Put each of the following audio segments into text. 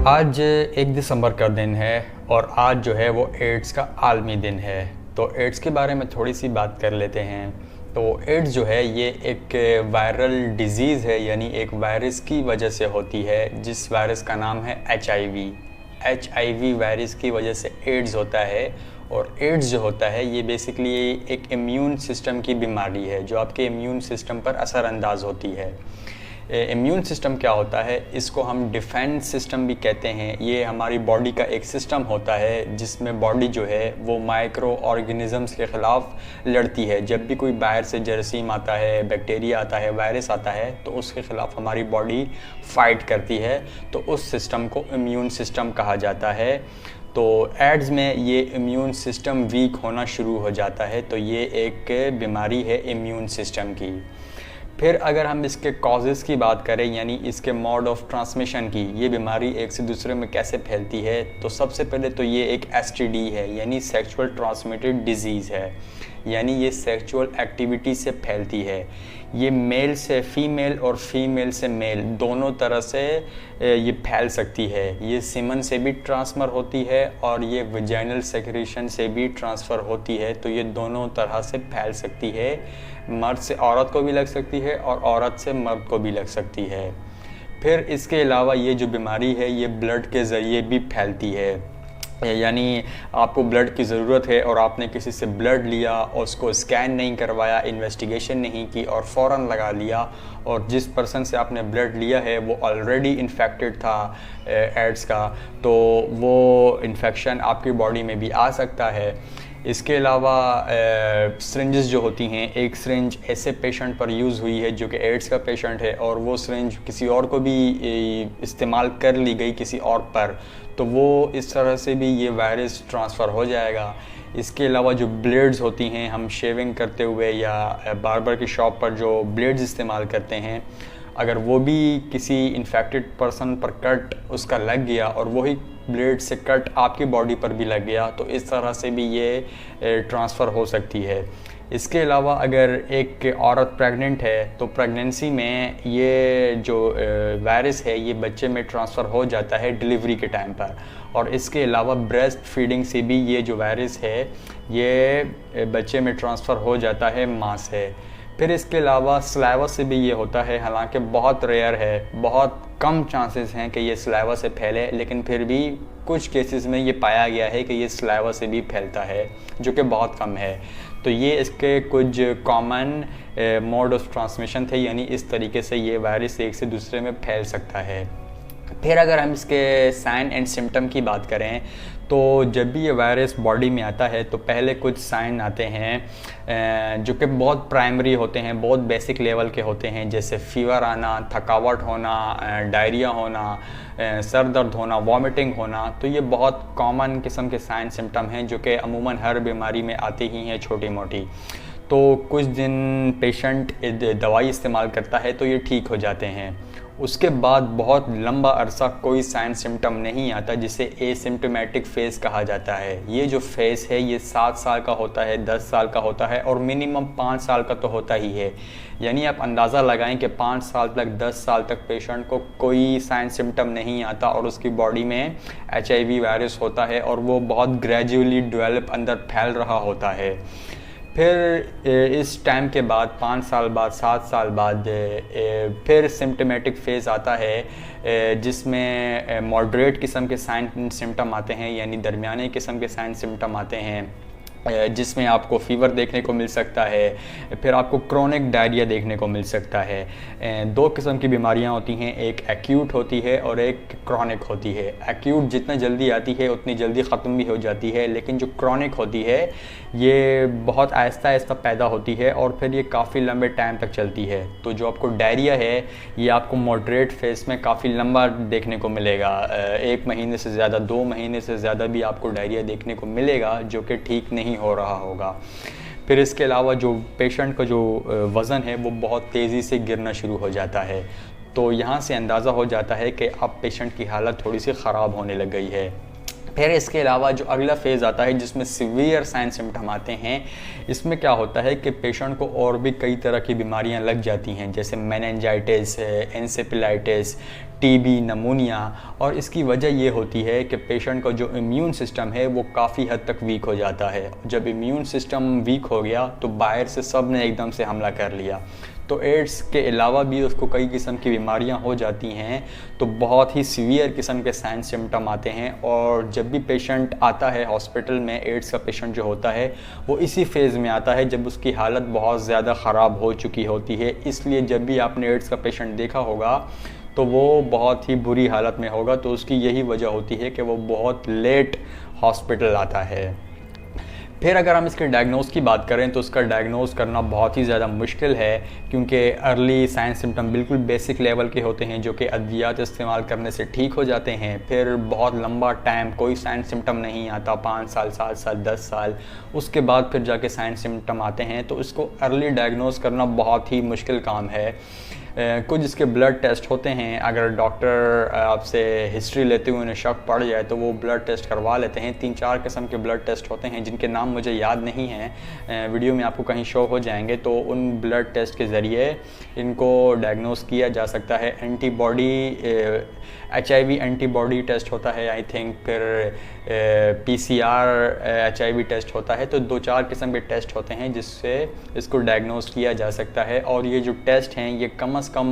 आज 1 दिसंबर का दिन है और आज जो है वो एड्स का आलमी दिन है। तो एड्स के बारे में थोड़ी सी बात कर लेते हैं। तो एड्स जो है ये एक वायरल डिज़ीज़ है, यानी एक वायरस की वजह से होती है, जिस वायरस का नाम है HIV वायरस की वजह से एड्स होता है। और एड्स जो होता है ये बेसिकली एक इम्यून सिस्टम की बीमारी है जो आपके इम्यून सिस्टम पर असरअंदाज होती है। इम्यून सिस्टम क्या होता है, इसको हम डिफेंस सिस्टम भी कहते हैं। ये हमारी बॉडी का एक सिस्टम होता है जिसमें बॉडी जो है वो माइक्रो ऑर्गेनिजम्स के ख़िलाफ़ लड़ती है। जब भी कोई बाहर से जरासीम आता है, बैक्टीरिया आता है, वायरस आता है, तो उसके ख़िलाफ़ हमारी बॉडी फ़ाइट करती है। तो उस सिस्टम को इम्यून सिस्टम कहा जाता है। तो एड्स में ये इम्यून सिस्टम वीक होना शुरू हो जाता है, तो ये एक बीमारी है इम्यून सिस्टम की। फिर अगर हम इसके कॉजेज़ की बात करें, यानी इसके मोड ऑफ ट्रांसमिशन की, ये बीमारी एक से दूसरे में कैसे फैलती है, तो सबसे पहले तो ये एक STD है, यानी सेक्सुअल ट्रांसमिटेड डिजीज़ है, यानी ये सेक्सुअल एक्टिविटी से फैलती है। ये मेल से फ़ीमेल और फीमेल से मेल दोनों तरह से ये फैल सकती है। ये सीमन से भी ट्रांसफ़र होती है और ये वजाइनल सेक्रेशन से भी ट्रांसफ़र होती है। तो ये दोनों तरह से फैल सकती है, मर्द से औरत को भी लग सकती है और औरत से मर्द को भी लग सकती है। फिर इसके अलावा ये जो बीमारी है ये ब्लड के ज़रिए भी फैलती है, यानी आपको ब्लड की ज़रूरत है और आपने किसी से ब्लड लिया और उसको स्कैन नहीं करवाया, इन्वेस्टिगेशन नहीं की और फ़ौरन लगा लिया, और जिस पर्सन से आपने ब्लड लिया है वो ऑलरेडी इन्फेक्टेड था एड्स का, तो वो इन्फेक्शन आपकी बॉडी में भी आ सकता है। इसके अलावा सिरिंजेस जो होती हैं, एक सिरिंज ऐसे पेशेंट पर यूज़ हुई है जो कि एड्स का पेशेंट है और वो सिरिंज किसी और को भी इस्तेमाल कर ली गई किसी और पर, तो वो इस तरह से भी ये वायरस ट्रांसफ़र हो जाएगा। इसके अलावा जो ब्लेड्स होती हैं, हम शेविंग करते हुए या बार्बर की शॉप पर जो ब्लेड्स इस्तेमाल करते हैं, अगर वो भी किसी इन्फेक्टेड पर्सन पर कट उसका लग गया और वही ब्लेड से कट आपकी बॉडी पर भी लग गया, तो इस तरह से भी ये ट्रांसफ़र हो सकती है। इसके अलावा अगर एक औरत प्रेग्नेंट है तो प्रेगनेंसी में ये जो वायरस है ये बच्चे में ट्रांसफ़र हो जाता है डिलीवरी के टाइम पर। और इसके अलावा ब्रेस्ट फीडिंग से भी ये जो वायरस है ये बच्चे में ट्रांसफ़र हो जाता है माँ से। फिर इसके अलावा सलाइवा से भी ये होता है, हालांकि बहुत रेयर है, बहुत कम चांसेस हैं कि ये सलाइवा से फैले, लेकिन फिर भी कुछ केसेस में ये पाया गया है कि ये सलाइवा से भी फैलता है, जो कि बहुत कम है। तो ये इसके कुछ कॉमन मोड ऑफ ट्रांसमिशन थे, यानी इस तरीके से ये वायरस एक से दूसरे में फैल सकता है। फिर अगर हम इसके साइन एंड सिम्टम की बात करें, तो जब भी ये वायरस बॉडी में आता है तो पहले कुछ साइन आते हैं जो कि बहुत प्राइमरी होते हैं, बहुत बेसिक लेवल के होते हैं, जैसे फीवर आना, थकावट होना, डायरिया होना, सर दर्द होना, वॉमिटिंग होना। तो ये बहुत कॉमन किस्म के साइन सिम्टम हैं जो कि अमूमन हर बीमारी में आती ही हैं छोटी मोटी। तो कुछ दिन पेशेंट दवाई इस्तेमाल करता है तो ये ठीक हो जाते हैं। उसके बाद बहुत लंबा अरसा कोई साइन सिम्टम नहीं आता, जिसे एसिम्टोमेटिक फेज़ कहा जाता है। ये जो फेज़ है ये 7 साल का होता है, 10 साल का होता है और मिनिमम 5 साल का तो होता ही है। यानी आप अंदाज़ा लगाएं कि 5 साल तक, 10 साल तक पेशेंट को कोई साइन सिम्टम नहीं आता और उसकी बॉडी में HIV वायरस होता है और वो बहुत ग्रेजुअली डेवलप अंदर फैल रहा होता है। फिर इस टाइम के बाद 5 साल बाद, 7 साल बाद फिर सिम्टोमेटिक फेज़ आता है जिसमें मॉडरेट किस्म के साइन सिम्टम आते हैं, यानी दरमियाने किस्म के साइन सिम्टम आते हैं, जिसमें आपको फ़ीवर देखने को मिल सकता है, फिर आपको क्रोनिक डायरिया देखने को मिल सकता है। 2 किस्म की बीमारियां होती हैं, एक एक्यूट होती है और एक क्रॉनिक होती है। एक्यूट जितना जल्दी आती है उतनी जल्दी ख़त्म भी हो जाती है, लेकिन जो क्रॉनिक होती है ये बहुत आहिस्ता आहिस्ता पैदा होती है और फिर ये काफ़ी लंबे टाइम तक चलती है। तो जो आपको डायरिया है ये आपको मॉडरेट फेज़ में काफ़ी लंबा देखने को मिलेगा, 1 महीने से ज़्यादा, 2 महीने से ज़्यादा भी आपको डायरिया देखने को मिलेगा, जो कि ठीक नहीं हो रहा होगा। फिर इसके अलावा जो पेशेंट का जो वज़न है वो बहुत तेज़ी से गिरना शुरू हो जाता है। तो यहाँ से अंदाज़ा हो जाता है कि अब पेशेंट की हालत थोड़ी सी ख़राब होने लग गई है। फिर इसके अलावा जो अगला फेज़ आता है जिसमें सीवियर साइन सिम्टम आते हैं, इसमें क्या होता है कि पेशेंट को और भी कई तरह की बीमारियां लग जाती हैं, जैसे मेनिंजाइटिस, एन्सेफेलाइटिस, टीबी, नमूनिया। और इसकी वजह ये होती है कि पेशेंट का जो इम्यून सिस्टम है वो काफ़ी हद तक वीक हो जाता है। जब इम्यून सिस्टम वीक हो गया तो बाहर से सब ने एकदम से हमला कर लिया। तो एड्स के अलावा भी उसको कई किस्म की बीमारियां हो जाती हैं, तो बहुत ही सीवियर किस्म के साइन सिम्टम आते हैं। और जब भी पेशेंट आता है हॉस्पिटल में, एड्स का पेशेंट जो होता है वो इसी फेज़ में आता है जब उसकी हालत बहुत ज़्यादा ख़राब हो चुकी होती है। इसलिए जब भी आपने एड्स का पेशेंट देखा होगा तो वो बहुत ही बुरी हालत में होगा, तो उसकी यही वजह होती है कि वो बहुत लेट हॉस्पिटल आता है। फिर अगर हम इसके डायग्नोस की बात करें तो उसका डायग्नोस करना बहुत ही ज़्यादा मुश्किल है, क्योंकि अर्ली साइन सिम्टम बिल्कुल बेसिक लेवल के होते हैं जो कि अद्वियात इस्तेमाल करने से ठीक हो जाते हैं। फिर बहुत लंबा टाइम कोई साइन सिम्टम नहीं आता, 5 साल, 7 साल, 10 साल, उसके बाद फिर जाके साइन सिम्टम आते हैं। तो इसको अर्ली डायग्नोस करना बहुत ही मुश्किल काम है। कुछ इसके ब्लड टेस्ट होते हैं, अगर डॉक्टर आपसे हिस्ट्री लेते हुए उन्हें शक पड़ जाए तो वो ब्लड टेस्ट करवा लेते हैं। 3-4 किस्म के ब्लड टेस्ट होते हैं जिनके नाम मुझे याद नहीं हैं, वीडियो में आपको कहीं शो हो जाएंगे। तो उन ब्लड टेस्ट के ज़रिए इनको डायग्नोस किया जा सकता है। एंटीबॉडी, HIV एंटीबॉडी टेस्ट होता है आई थिंक, फिर PCR HIV टेस्ट होता है। तो 2-4 किस्म के टेस्ट होते हैं जिससे इसको डायग्नोस किया जा सकता है। और ये जो टेस्ट हैं ये कम से कम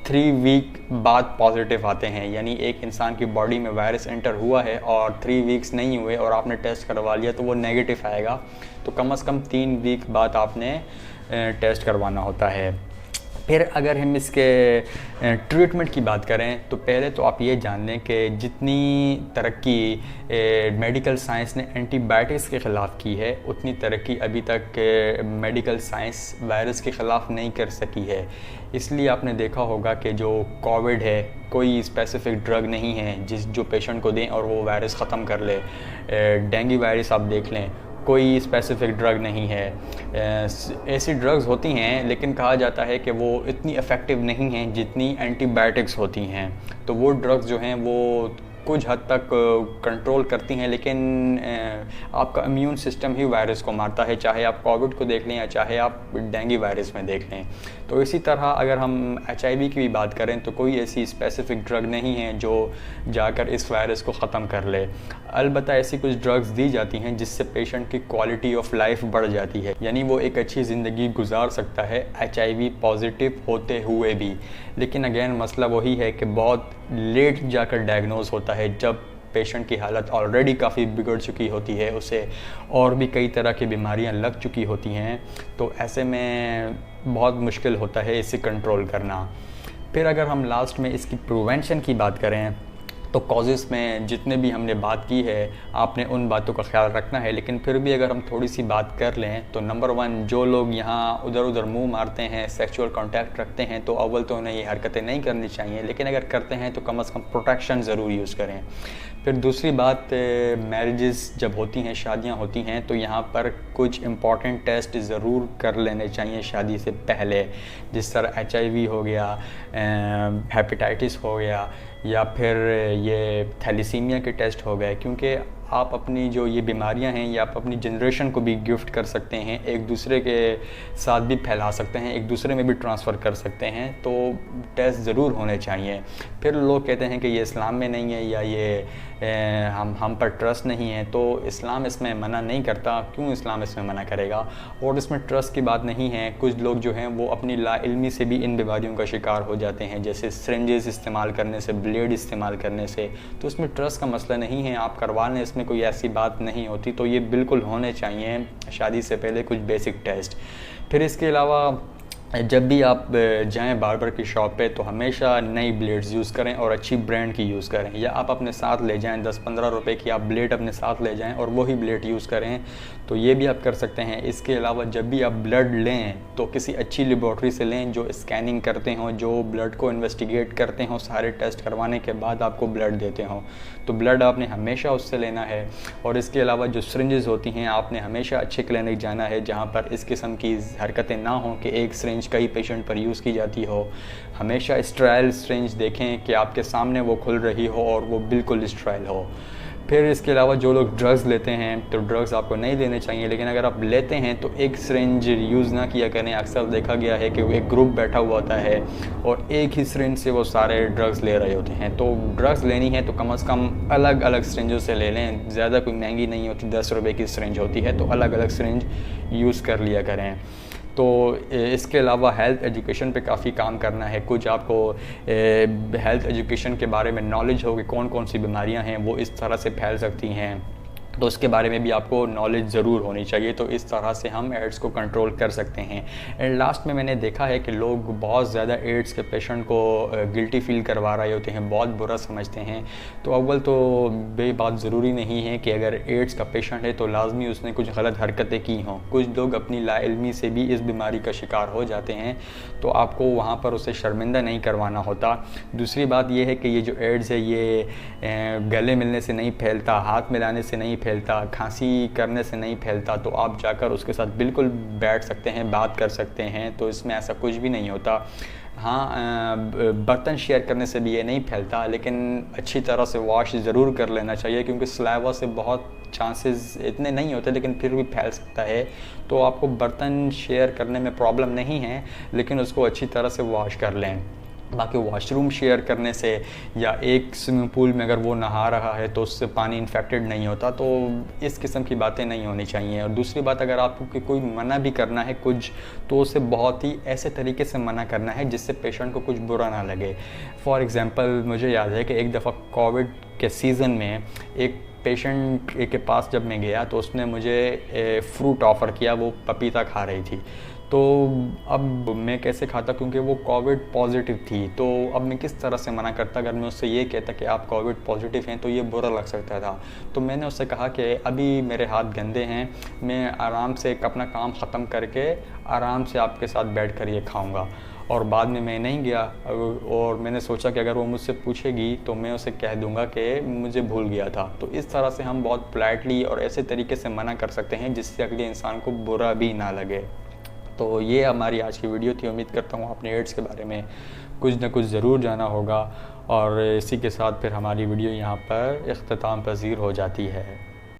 3 वीक बाद पॉजिटिव आते हैं, यानी एक इंसान की बॉडी में वायरस एंटर हुआ है और 3 वीक्स नहीं हुए और आपने टेस्ट करवा लिया तो वो नेगेटिव आएगा। तो कम से कम 3 वीक बाद आपने टेस्ट करवाना होता है। फिर अगर हम इसके ट्रीटमेंट की बात करें तो पहले तो आप ये जान लें कि जितनी तरक्की मेडिकल साइंस ने एंटीबायोटिक्स के ख़िलाफ़ की है, उतनी तरक्की अभी तक मेडिकल साइंस वायरस के ख़िलाफ़ नहीं कर सकी है। इसलिए आपने देखा होगा कि जो कोविड है, कोई स्पेसिफिक ड्रग नहीं है जो पेशेंट को दें और वो वायरस ख़त्म कर ले। डेंगू वायरस आप देख लें, कोई स्पेसिफिक ड्रग नहीं है। ऐसी ड्रग्स होती हैं लेकिन कहा जाता है कि वो इतनी इफ़ेक्टिव नहीं हैं जितनी एंटीबायोटिक्स होती हैं। तो वो ड्रग्स जो हैं वो कुछ हद तक कंट्रोल करती हैं, लेकिन आपका इम्यून सिस्टम ही वायरस को मारता है, चाहे आप कोविड को देख लें या चाहे आप डेंगू वायरस में देख लें। तो इसी तरह अगर हम HIV की भी बात करें तो कोई ऐसी स्पेसिफिक ड्रग नहीं है जो जाकर इस वायरस को ख़त्म कर ले। अलबत्ता ऐसी कुछ ड्रग्स दी जाती हैं जिससे पेशेंट की क्वालिटी ऑफ लाइफ बढ़ जाती है, यानी वो एक अच्छी ज़िंदगी गुजार सकता है HIV पॉजिटिव होते हुए भी। लेकिन अगेन मसला वही है कि बहुत लेट जाकर डायग्नोज होता है, जब पेशेंट की हालत ऑलरेडी काफ़ी बिगड़ चुकी होती है, उसे और भी कई तरह की बीमारियां लग चुकी होती हैं। तो ऐसे में बहुत मुश्किल होता है इसे कंट्रोल करना। फिर अगर हम लास्ट में इसकी प्रिवेंशन की बात करें तो कॉजेज़ में जितने भी हमने बात की है आपने उन बातों का ख्याल रखना है। लेकिन फिर भी अगर हम थोड़ी सी बात कर लें तो नंबर 1, जो लोग यहाँ उधर उधर मुंह मारते हैं, सेक्सुअल कांटेक्ट रखते हैं, तो अव्वल तो उन्हें ये हरकतें नहीं करनी चाहिए, लेकिन अगर करते हैं तो कम से कम प्रोटेक्शन ज़रूर यूज़ करें। फिर दूसरी बात, मैरिजेस जब होती हैं, शादियाँ होती हैं, तो यहाँ पर कुछ इम्पॉर्टेंट टेस्ट ज़रूर कर लेने चाहिए शादी से पहले, जिस तरह HIV हो गया, हेपेटाइटिस हो गया, या फिर ये थैलेसीमिया के टेस्ट हो गए। क्योंकि आप अपनी जो ये बीमारियां हैं ये आप अपनी जनरेशन को भी गिफ्ट कर सकते हैं, एक दूसरे के साथ भी फैला सकते हैं, एक दूसरे में भी ट्रांसफ़र कर सकते हैं। तो टेस्ट ज़रूर होने चाहिए। फिर लोग कहते हैं कि ये इस्लाम में नहीं है या ये हम पर ट्रस्ट नहीं है, तो इस्लाम इसमें मना नहीं करता। क्यों इस्लाम इसमें मना करेगा? और इसमें ट्रस्ट की बात नहीं है। कुछ लोग जो हैं वो अपनी लाइल्मी से भी इन बीमारियों का शिकार हो जाते हैं, जैसे सिरिंजेस इस्तेमाल करने से, ब्लेड इस्तेमाल करने से। तो इसमें ट्रस्ट का मसला नहीं है, आप करवा लें, इसमें कोई ऐसी बात नहीं होती। तो ये बिल्कुल होने चाहिए शादी से पहले कुछ बेसिक टेस्ट। फिर इसके अलावा जब भी आप जाएं बार्बर की शॉप पे तो हमेशा नई ब्लेड्स यूज़ करें और अच्छी ब्रांड की यूज़ करें, या आप अपने साथ ले जाएं 10-15 रुपए की आप ब्लेड अपने साथ ले जाएं और वही ब्लेड यूज़ करें, तो ये भी आप कर सकते हैं। इसके अलावा जब भी आप ब्लड लें तो किसी अच्छी लेबॉर्ट्री से लें जो स्कैनिंग करते हों, जो ब्लड को इन्वेस्टिगेट करते हों, सारे टेस्ट करवाने के बाद आपको ब्लड देते हों, तो ब्लड आपने हमेशा उससे लेना है। और इसके अलावा जो सिरिंजेस होती हैं आपने हमेशा अच्छे क्लिनिक जाना है जहाँ पर इस किस्म की हरकतें ना हों कि एक सिरिंज कई पेशेंट पर यूज़ की जाती हो। हमेशा स्ट्राइल सिरिंज देखें कि आपके सामने वो खुल रही हो और वो बिल्कुल स्ट्राइल हो। फिर इसके अलावा जो लोग ड्रग्स लेते हैं तो ड्रग्स आपको नहीं लेने चाहिए, लेकिन अगर आप लेते हैं तो एक सिरिंज यूज़ ना किया करें। अक्सर देखा गया है कि वो एक ग्रुप बैठा हुआ होता है और एक ही सिरिंज से वो सारे ड्रग्स ले रहे होते हैं। तो ड्रग्स लेनी है तो कम से कम अलग अलग सिरिंजों से ले लें, ज़्यादा कोई महंगी नहीं होती, 10 रुपये की सिरिंज होती है, तो अलग अलग सिरिंज यूज़ कर लिया करें। तो इसके अलावा हेल्थ एजुकेशन पे काफ़ी काम करना है। कुछ आपको हेल्थ एजुकेशन के बारे में नॉलेज हो कि कौन कौन सी बीमारियां हैं वो इस तरह से फैल सकती हैं, तो उसके बारे में भी आपको नॉलेज ज़रूर होनी चाहिए। तो इस तरह से हम एड्स को कंट्रोल कर सकते हैं। एंड लास्ट में मैंने देखा है कि लोग बहुत ज़्यादा एड्स के पेशेंट को गिल्टी फील करवा रहे होते हैं, बहुत बुरा समझते हैं। तो अव्वल तो ये बात ज़रूरी नहीं है कि अगर एड्स का पेशेंट है तो लाजमी उसने कुछ गलत हरकतें की हों। कुछ लोग अपनी लाइल्मी से भी इस बीमारी का शिकार हो जाते हैं, तो आपको वहाँ पर उसे शर्मिंदा नहीं करवाना होता। दूसरी बात यह है कि ये जो एड्स है ये गले मिलने से नहीं फैलता, हाथ मिलाने से नहीं फैलता, खांसी करने से नहीं फैलता। तो आप जाकर उसके साथ बिल्कुल बैठ सकते हैं, बात कर सकते हैं, तो इसमें ऐसा कुछ भी नहीं होता। हाँ, बर्तन शेयर करने से भी ये नहीं फैलता, लेकिन अच्छी तरह से वॉश ज़रूर कर लेना चाहिए, क्योंकि सलाइवा से बहुत चांसेस इतने नहीं होते लेकिन फिर भी फैल सकता है। तो आपको बर्तन शेयर करने में प्रॉब्लम नहीं है, लेकिन उसको अच्छी तरह से वॉश कर लें। बाकी वॉशरूम शेयर करने से या एक स्विमिंग पूल में अगर वो नहा रहा है तो उससे पानी इन्फेक्टेड नहीं होता, तो इस किस्म की बातें नहीं होनी चाहिए। और दूसरी बात, अगर आपको कोई मना भी करना है कुछ, तो उसे बहुत ही ऐसे तरीके से मना करना है जिससे पेशेंट को कुछ बुरा ना लगे। फॉर एग्ज़ाम्पल, मुझे याद है कि एक दफ़ा कोविड के सीज़न में एक पेशेंट के पास जब मैं गया तो उसने मुझे फ्रूट ऑफ़र किया, वो पपीता खा रही थी। तो अब मैं कैसे खाता, क्योंकि वो कोविड पॉजिटिव थी। तो अब मैं किस तरह से मना करता, अगर मैं उससे ये कहता कि आप कोविड पॉजिटिव हैं तो ये बुरा लग सकता था। तो मैंने उससे कहा कि अभी मेरे हाथ गंदे हैं, मैं आराम से अपना काम ख़त्म करके आराम से आपके साथ बैठ कर ये खाऊँगा। और बाद में मैं नहीं गया, और मैंने सोचा कि अगर वो मुझसे पूछेगी तो मैं उसे कह दूंगा कि मुझे भूल गया था। तो इस तरह से हम बहुत पोलाइटली और ऐसे तरीके से मना कर सकते हैं जिससे अगले इंसान को बुरा भी ना लगे। तो ये हमारी आज की वीडियो थी। उम्मीद करता हूँ आपने एड्स के बारे में कुछ ना कुछ ज़रूर जाना होगा, और इसी के साथ फिर हमारी वीडियो यहाँ पर इख्तिताम पज़ीर हो जाती है।